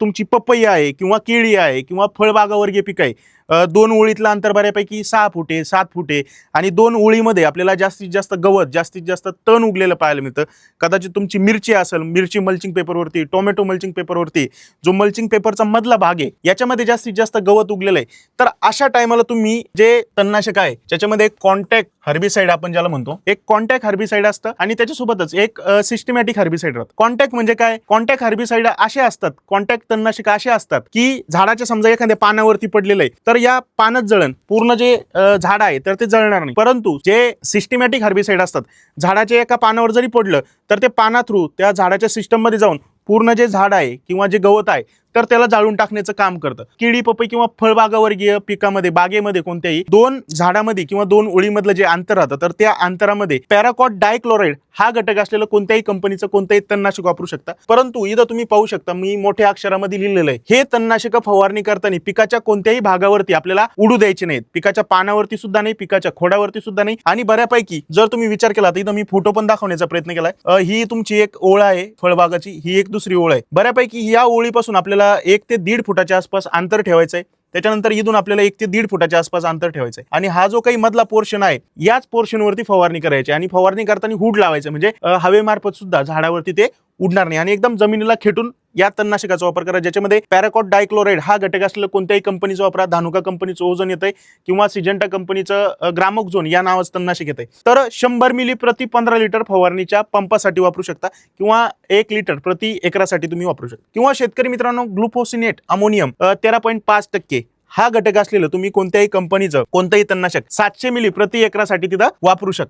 तुमची पपई आहे किंवा केळी आहे किंवा फळबागावर्गीय पीक आहे, 2 ओळीतलं अंतर बऱ्यापैकी 6 फूट आहे, 7 फूट आहे आणि 2 ओळीमध्ये आपल्याला जास्तीत जास्त गवत, जास्तीत जास्त तण उगलेलं पाहायला मिळतं. कदाचित तुमची मिरची असेल, मिरची मल्चिंग पेपरवरती, टोमॅटो मल्चिंग पेपरवरती, जो मल्चिंग पेपरचा मधला भाग आहे याच्यामध्ये जास्तीत जास्त गवत उगलेलं आहे. तर अशा टायमाला तुम्ही जे तणनाशक आहे त्याच्यामध्ये एक कॉन्टॅक्ट हर्बिसाइड आपण ज्याला म्हणतो, एक कॉन्टॅक्ट हर्बिसाइड असतं आणि त्याच्यासोबतच एक सिस्टमॅटिक हर्बिसाइड राहतं. कॉन्टॅक्ट म्हणजे काय? कॉन्टॅक्ट हर्बिसाइड असे असतात, कॉन्टॅक्ट तणनाशक असे असतात की झाडाच्या समजा एखाद्या पानावरती पडलेलं आहे तर या पानच जळण, पूर्ण जे झाड आहे तर ते जळणार नाही. परंतु जे सिस्टमॅटिक हर्बिसाइड असतात, झाडाच्या एका पानावर जरी पडलं तर ते पाना थ्रू त्या झाडाच्या सिस्टम मध्ये जाऊन पूर्ण जे झाड आहे किंवा जे गवत आहे तर त्याला जाळून टाकण्याचं काम करतं. केळी, पपई किंवा फळबागावर्गीय पिकामध्ये, बागेमध्ये कोणत्याही 2 झाडामध्ये किंवा 2 ओळीमधलं जे अंतर राहतं तर त्या अंतरामध्ये पॅराक्वाट डायक्लोराइड हा घटक असलेलं कोणत्याही कंपनीचं कोणत्याही तणनाशक वापरू शकता. परंतु इथं तुम्ही पाहू शकता मी मोठ्या अक्षरामध्ये लिहिलेलं आहे, हे तणनाशक फवारणी करताना पिकाच्या कोणत्याही भागावरती आपल्याला उडू द्यायचे नाहीत. पिकाच्या पानावरती सुद्धा नाही, पिकाच्या खोडावरती सुद्धा नाही. आणि बऱ्यापैकी जर तुम्ही विचार केला तर इथं मी फोटो पण दाखवण्याचा प्रयत्न केलाय. ही तुमची एक ओळ आहे फळबागाची, ही एक दुसरी ओळ आहे. बऱ्यापैकी या ओळीपासून आपल्याला 1 ते 1.5 फुटाच्या आसपास अंतर ठेवायचंय. त्याच्यानंतर इथून आपल्याला 1 ते 1.5 फुटाच्या आसपास अंतर ठेवायचंय आणि हा जो काही मधला पोर्शन आहे याच पोर्शनवरती फवारणी करायची आणि फवारणी करताना हुड लावायचं, म्हणजे हवेमार्फत सुद्धा झाडावरती ते उडणार नाही आणि एकदम जमिनीला खेटून या तणनाशकाचा वापर करा, ज्याच्यामध्ये पॅराक्वाट डायक्लोराइड हा घटक असलेलं कोणत्याही कंपनीचा वापरा. धानुका कंपनीचं ओझोन येतंय किंवा सिजंटा कंपनीचं ग्रामोक्झोन या नावाचं तणनाशक येतंय. तर 100 मिली प्रति 15 लिटर फवारणीच्या पंपासाठी वापरू शकता किंवा 1 लिटर प्रति एकरासाठी तुम्ही वापरू शकता. किंवा शेतकरी मित्रांनो, ग्लुफोसिनेट अमोनियम 13.5% हा घटक असलेलं तुम्ही कोणत्याही कंपनीचं कोणतंही तणनाशक 700 मिली प्रति एकरासाठी तिथं वापरू शकता.